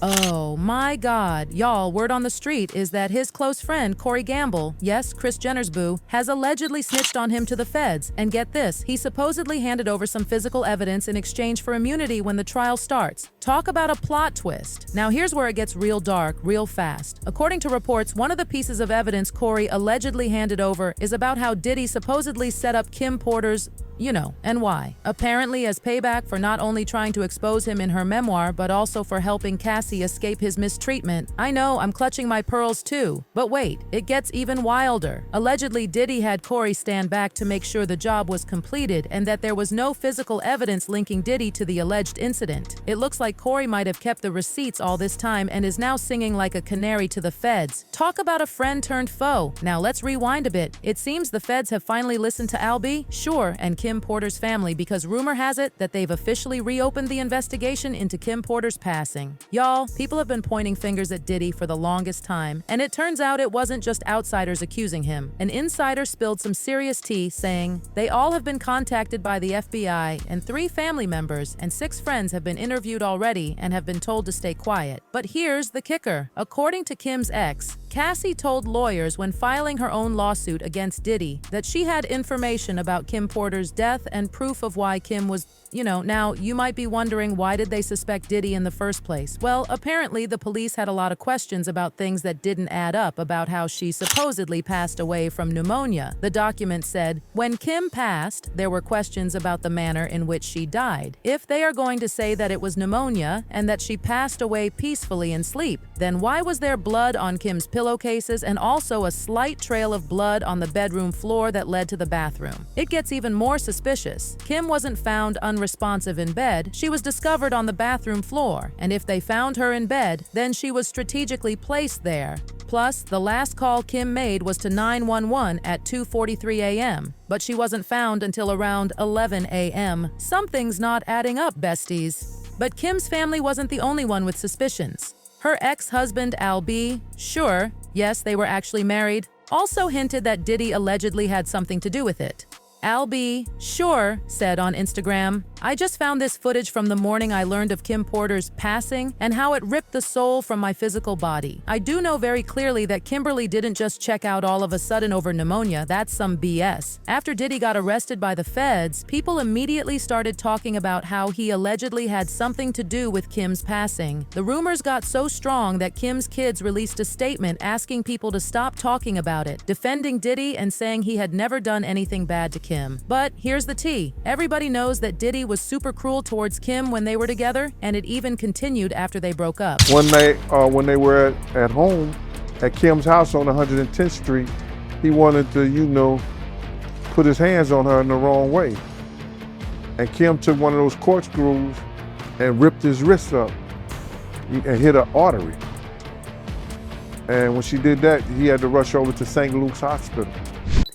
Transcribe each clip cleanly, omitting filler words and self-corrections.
Oh my God. Y'all, word on the street is that his close friend, Cory Gamble, yes, Kris Jenner's boo, has allegedly snitched on him to the feds. And get this, he supposedly handed over some physical evidence in exchange for immunity when the trial starts. Talk about a plot twist. Now here's where it gets real dark, real fast. According to reports, one of the pieces of evidence Cory allegedly handed over is about how Diddy supposedly set up Kim Porter's and why. Apparently as payback for not only trying to expose him in her memoir, but also for helping Cassie escape his mistreatment. I know, I'm clutching my pearls too. But wait, it gets even wilder. Allegedly, Diddy had Cory stand back to make sure the job was completed and that there was no physical evidence linking Diddy to the alleged incident. It looks like Cory might have kept the receipts all this time and is now singing like a canary to the feds. Talk about a friend turned foe. Now let's rewind a bit. It seems the feds have finally listened to Albie, sure, and Kim Porter's family, because rumor has it that they've officially reopened the investigation into Kim Porter's passing. Y'all, people have been pointing fingers at Diddy for the longest time, and it turns out it wasn't just outsiders accusing him. An insider spilled some serious tea, saying they all have been contacted by the FBI, and 3 family members and 6 friends have been interviewed already and have been told to stay quiet. But here's the kicker. According to Kim's ex, Cassie told lawyers when filing her own lawsuit against Diddy that she had information about Kim Porter's death and proof of why Kim was, Now, you might be wondering, why did they suspect Diddy in the first place? Well, apparently the police had a lot of questions about things that didn't add up about how she supposedly passed away from pneumonia. The document said, when Kim passed, there were questions about the manner in which she died. If they are going to say that it was pneumonia and that she passed away peacefully in sleep, then why was there blood on Kim's pillowcases and also a slight trail of blood on the bedroom floor that led to the bathroom? It gets even more suspicious. Kim wasn't found unresponsive in bed, she was discovered on the bathroom floor, and if they found her in bed, then she was strategically placed there. Plus, the last call Kim made was to 911 at 2:43 a.m., but she wasn't found until around 11 a.m. Something's not adding up, besties. But Kim's family wasn't the only one with suspicions. Her ex-husband, Albie, sure, yes, they were actually married, also hinted that Diddy allegedly had something to do with it. Albie, sure, said on Instagram, I just found this footage from the morning I learned of Kim Porter's passing and how it ripped the soul from my physical body. I do know very clearly that Kimberly didn't just check out all of a sudden over pneumonia, that's some BS. After Diddy got arrested by the feds, people immediately started talking about how he allegedly had something to do with Kim's passing. The rumors got so strong that Kim's kids released a statement asking people to stop talking about it, defending Diddy and saying he had never done anything bad to Kim. But here's the tea. Everybody knows that Diddy was super cruel towards Kim when they were together, and it even continued after they broke up. One night when they were at home at Kim's house on 110th Street, he wanted to, put his hands on her in the wrong way. And Kim took one of those corkscrews and ripped his wrist up and hit an artery. And when she did that, he had to rush over to St. Luke's Hospital.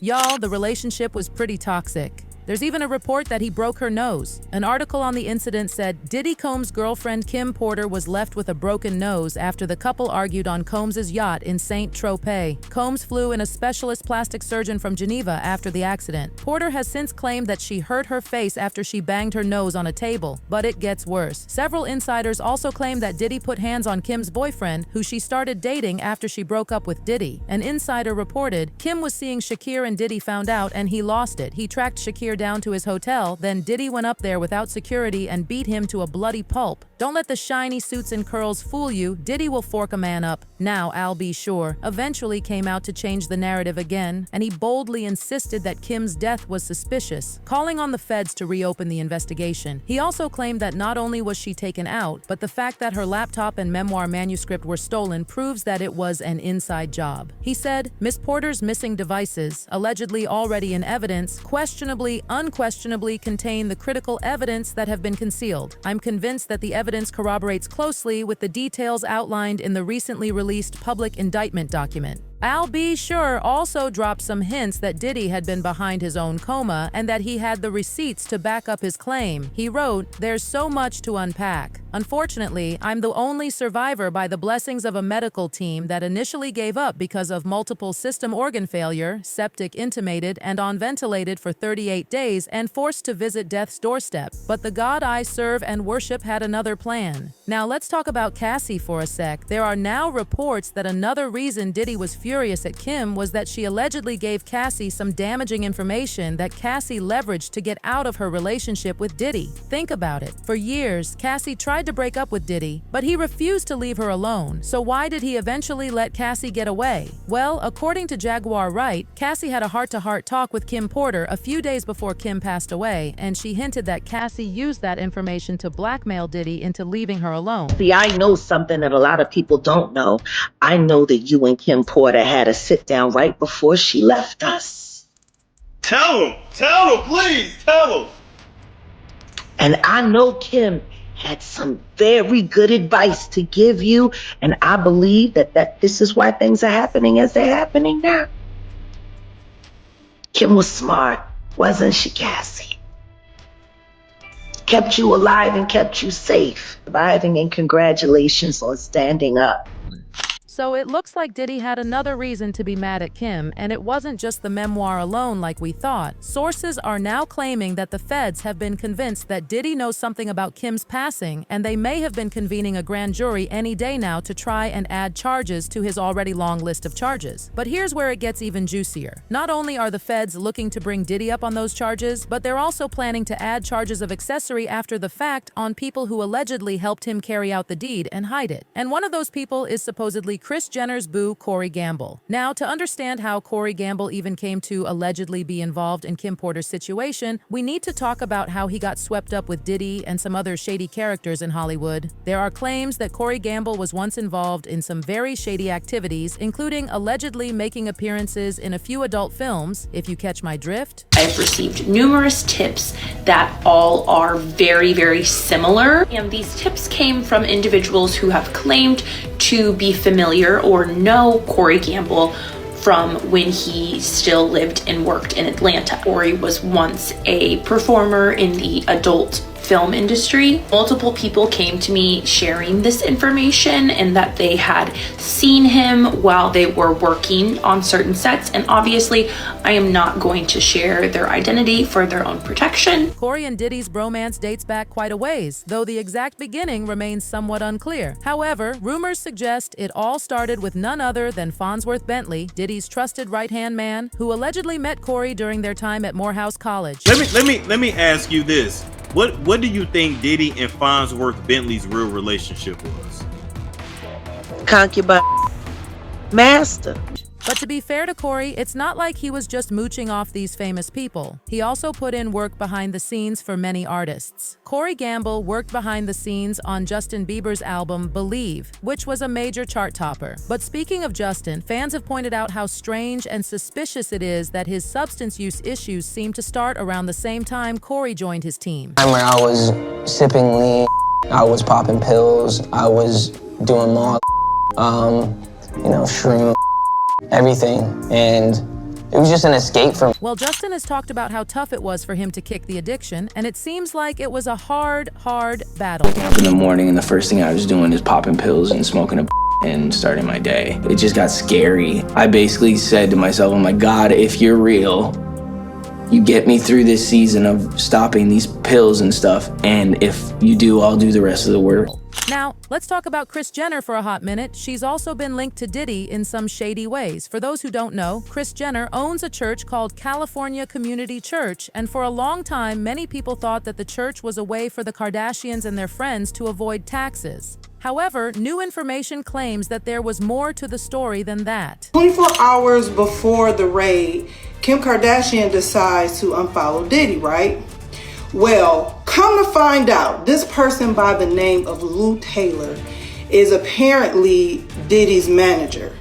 Y'all, the relationship was pretty toxic. There's even a report that he broke her nose. An article on the incident said Diddy Combs' girlfriend Kim Porter was left with a broken nose after the couple argued on Combs' yacht in Saint-Tropez. Combs flew in a specialist plastic surgeon from Geneva after the accident. Porter has since claimed that she hurt her face after she banged her nose on a table, but it gets worse. Several insiders also claim that Diddy put hands on Kim's boyfriend, who she started dating after she broke up with Diddy. An insider reported Kim was seeing Shakir and Diddy found out and he lost it. He tracked Shakir down to his hotel, then Diddy went up there without security and beat him to a bloody pulp. Don't let the shiny suits and curls fool you, Diddy will fork a man up. Now, Albie Shore eventually came out to change the narrative again, and he boldly insisted that Kim's death was suspicious, calling on the feds to reopen the investigation. He also claimed that not only was she taken out, but the fact that her laptop and memoir manuscript were stolen proves that it was an inside job. He said, Miss Porter's missing devices, allegedly already in evidence, unquestionably contain the critical evidence that have been concealed. I'm convinced that the evidence corroborates closely with the details outlined in the recently released public indictment document. Al B. Sure also dropped some hints that Diddy had been behind his own coma and that he had the receipts to back up his claim. He wrote, "There's so much to unpack. Unfortunately, I'm the only survivor by the blessings of a medical team that initially gave up because of multiple system organ failure, septic intubated and on ventilated for 38 days and forced to visit death's doorstep. But the God I serve and worship had another plan." Now let's talk about Cassie for a sec. There are now reports that another reason Diddy was furious at Kim was that she allegedly gave Cassie some damaging information that Cassie leveraged to get out of her relationship with Diddy. Think about it. For years, Cassie tried to break up with Diddy, but he refused to leave her alone. So why did he eventually let Cassie get away? Well, according to Jaguar Wright, Cassie had a heart-to-heart talk with Kim Porter a few days before Kim passed away, and she hinted that Cassie used that information to blackmail Diddy into leaving her alone. See, I know something that a lot of people don't know. I know that you and Kim Porter had a sit down right before she left us. Tell him, please, tell him. And I know Kim had some very good advice to give you, and I believe that this is why things are happening as they're happening now. Kim was smart, wasn't she, Cassie? Kept you alive and kept you safe, surviving, and congratulations on standing up. So it looks like Diddy had another reason to be mad at Kim, and it wasn't just the memoir alone like we thought. Sources are now claiming that the feds have been convinced that Diddy knows something about Kim's passing, and they may have been convening a grand jury any day now to try and add charges to his already long list of charges. But here's where it gets even juicier. Not only are the feds looking to bring Diddy up on those charges, but they're also planning to add charges of accessory after the fact on people who allegedly helped him carry out the deed and hide it. And one of those people is supposedly Kris Jenner's boo, Cory Gamble. Now, to understand how Cory Gamble even came to allegedly be involved in Kim Porter's situation, we need to talk about how he got swept up with Diddy and some other shady characters in Hollywood. There are claims that Cory Gamble was once involved in some very shady activities, including allegedly making appearances in a few adult films, if you catch my drift. I've received numerous tips that all are very, very similar. And these tips came from individuals who have claimed to be familiar or know Cory Gamble from when he still lived and worked in Atlanta. Cory was once a performer in the adult film industry. Multiple people came to me sharing this information and that they had seen him while they were working on certain sets, and obviously I am not going to share their identity for their own protection. Cory and Diddy's bromance dates back quite a ways, though the exact beginning remains somewhat unclear. However, rumors suggest it all started with none other than Farnsworth Bentley, Diddy's trusted right-hand man, who allegedly met Cory during their time at Morehouse College. Let me ask you this. What do you think Diddy and Farnsworth Bentley's real relationship was? Concubine, master. But to be fair to Cory, it's not like he was just mooching off these famous people. He also put in work behind the scenes for many artists. Cory Gamble worked behind the scenes on Justin Bieber's album Believe, which was a major chart topper. But speaking of Justin, fans have pointed out how strange and suspicious it is that his substance use issues seem to start around the same time Cory joined his team. Where I was sipping lean, I was popping pills, I was doing more, shroom, everything, and it was just an escape from. Well, Justin has talked about how tough it was for him to kick the addiction, and it seems like it was a hard battle. Waking up in the morning and the first thing I was doing is popping pills and smoking a and starting my day. It just got scary. I basically said to myself, oh my God, if you're real, you get me through this season of stopping these pills and stuff, and if you do, I'll do the rest of the work. Now, let's talk about Kris Jenner for a hot minute. She's also been linked to Diddy in some shady ways. For those who don't know, Kris Jenner owns a church called California Community Church, and for a long time, many people thought that the church was a way for the Kardashians and their friends to avoid taxes. However, new information claims that there was more to the story than that. 24 hours before the raid, Kim Kardashian decides to unfollow Diddy, right? Well, come to find out, this person by the name of Lou Taylor is apparently Diddy's manager.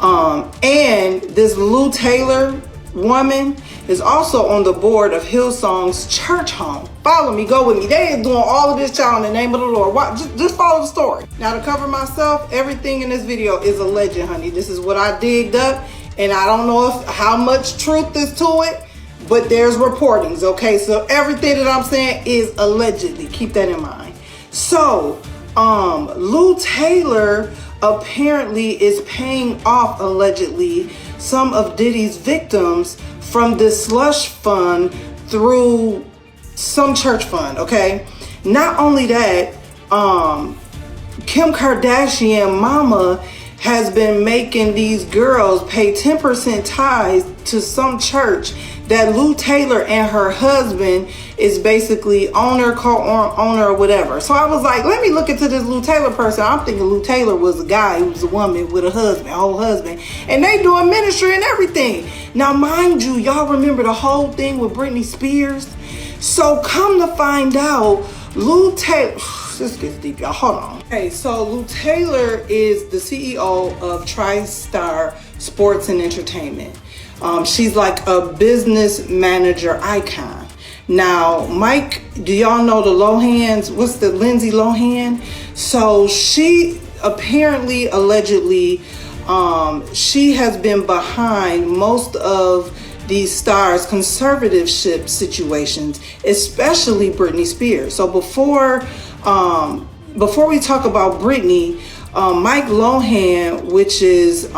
And this Lou Taylor woman is also on the board of Hillsong's church home. Follow me, go with me. They are doing all of this, child, in the name of the Lord. Just follow the story. Now, to cover myself, everything in this video is alleged, honey. This is what I digged up, and I don't know how much truth is to it, but there's reportings, okay? So everything that I'm saying is allegedly. Keep that in mind. So, Lou Taylor apparently is paying off, allegedly, some of Diddy's victims from this slush fund through some church fund, okay? Not only that, Kim Kardashian mama has been making these girls pay 10% tithes to some church that Lou Taylor and her husband is basically owner, co-owner, or whatever. So I was like, let me look into this Lou Taylor person. I'm thinking Lou Taylor was a guy who was a woman with a husband, whole husband, and they doing ministry and everything. Now, mind you, y'all remember the whole thing with Britney Spears? So come to find out, Lou Taylor, this gets deep, y'all, hold on. Okay, so Lou Taylor is the CEO of TriStar Sports and Entertainment. She's like a business manager icon. Now, Mike, do y'all know the Lohans? What's the Lindsay Lohan? So she apparently, allegedly, she has been behind most of these stars' conservatorship situations, especially Britney Spears. So before we talk about Britney, Mike Lohan, which is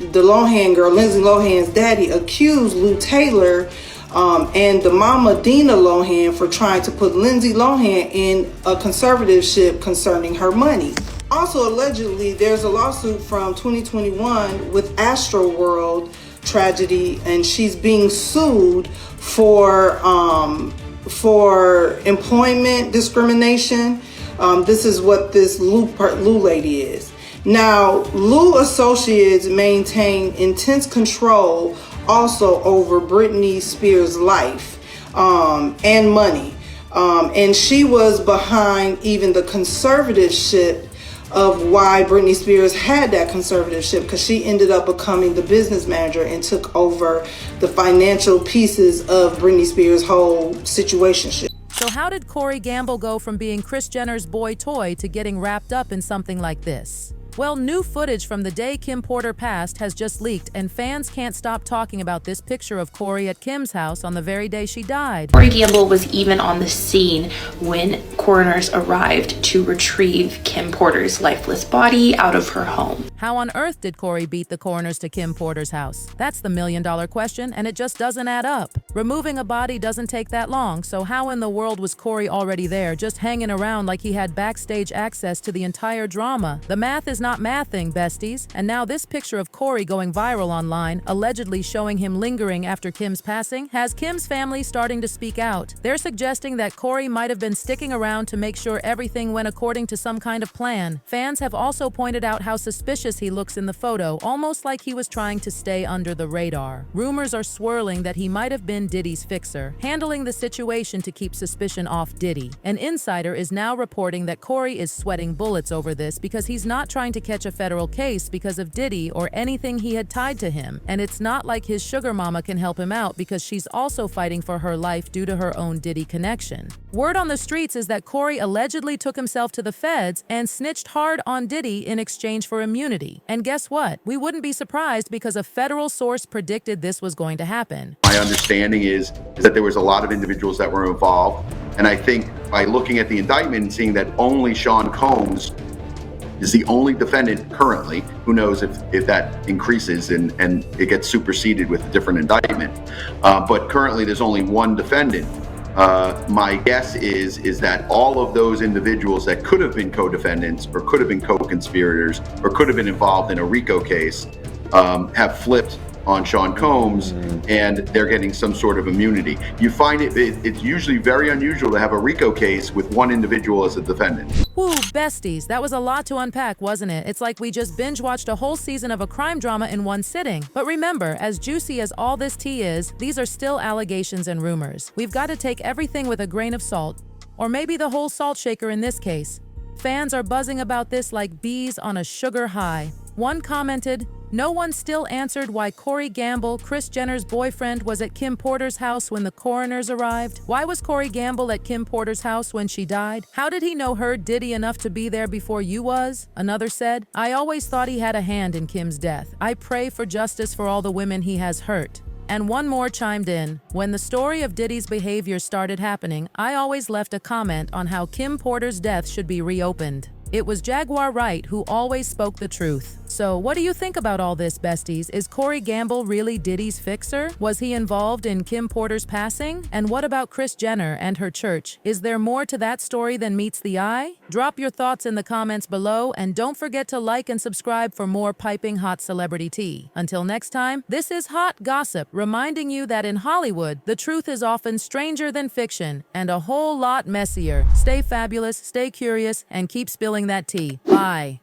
the Lohan girl, Lindsay Lohan's daddy, accused Lou Taylor and the mama Dina Lohan for trying to put Lindsay Lohan in a conservatorship concerning her money. Also, allegedly, there's a lawsuit from 2021 with Astroworld tragedy, and she's being sued for employment discrimination. This is what this Lou lady is. Now, Lou Associates maintain intense control also over Britney Spears' life and money. And she was behind even the conservatorship of why Britney Spears had that conservatorship, because she ended up becoming the business manager and took over the financial pieces of Britney Spears' whole situationship. So how did Cory Gamble go from being Kris Jenner's boy toy to getting wrapped up in something like this? Well, new footage from the day Kim Porter passed has just leaked, and fans can't stop talking about this picture of Cory at Kim's house on the very day she died. Cory Gamble was even on the scene when coroners arrived to retrieve Kim Porter's lifeless body out of her home. How on earth did Cory beat the coroners to Kim Porter's house? That's the million-dollar question, and it just doesn't add up. Removing a body doesn't take that long, so how in the world was Cory already there, just hanging around like he had backstage access to the entire drama? The math is not mathing, besties. And now this picture of Cory going viral online, allegedly showing him lingering after Kim's passing, has Kim's family starting to speak out. They're suggesting that Cory might have been sticking around to make sure everything went according to some kind of plan. Fans have also pointed out how suspicious he looks in the photo, almost like he was trying to stay under the radar. Rumors are swirling that he might have been Diddy's fixer, handling the situation to keep suspicion off Diddy. An insider is now reporting that Cory is sweating bullets over this because he's not trying to catch a federal case because of Diddy or anything he had tied to him, and it's not like his sugar mama can help him out because she's also fighting for her life due to her own Diddy connection. Word on the streets is that Cory allegedly took himself to the feds and snitched hard on Diddy in exchange for immunity. And guess what? We wouldn't be surprised because a federal source predicted this was going to happen. My understanding is that there was a lot of individuals that were involved, and I think by looking at the indictment and seeing that only Sean Combs is the only defendant currently, who knows if that increases and it gets superseded with a different indictment. But currently there's only one defendant. My guess is that all of those individuals that could have been co-defendants or could have been co-conspirators or could have been involved in a RICO case have flipped on Sean Combs, and they're getting some sort of immunity. You find it's usually very unusual to have a RICO case with one individual as a defendant. Woo, besties, that was a lot to unpack, wasn't it? It's like we just binge-watched a whole season of a crime drama in one sitting. But remember, as juicy as all this tea is, these are still allegations and rumors. We've got to take everything with a grain of salt, or maybe the whole salt shaker in this case. Fans are buzzing about this like bees on a sugar high. One commented, "No one still answered why Cory Gamble, Kris Jenner's boyfriend, was at Kim Porter's house when the coroners arrived. Why was Cory Gamble at Kim Porter's house when she died? How did he know her, Diddy, enough to be there before you was?" Another said, "I always thought he had a hand in Kim's death. I pray for justice for all the women he has hurt." And one more chimed in, "When the story of Diddy's behavior started happening, I always left a comment on how Kim Porter's death should be reopened. It was Jaguar Wright who always spoke the truth." So what do you think about all this, besties? Is Cory Gamble really Diddy's fixer? Was he involved in Kim Porter's passing? And what about Kris Jenner and her church? Is there more to that story than meets the eye? Drop your thoughts in the comments below, and don't forget to like and subscribe for more piping hot celebrity tea. Until next time, this is Hot Gossip, reminding you that in Hollywood, the truth is often stranger than fiction and a whole lot messier. Stay fabulous, stay curious, and keep spilling that tea. Bye.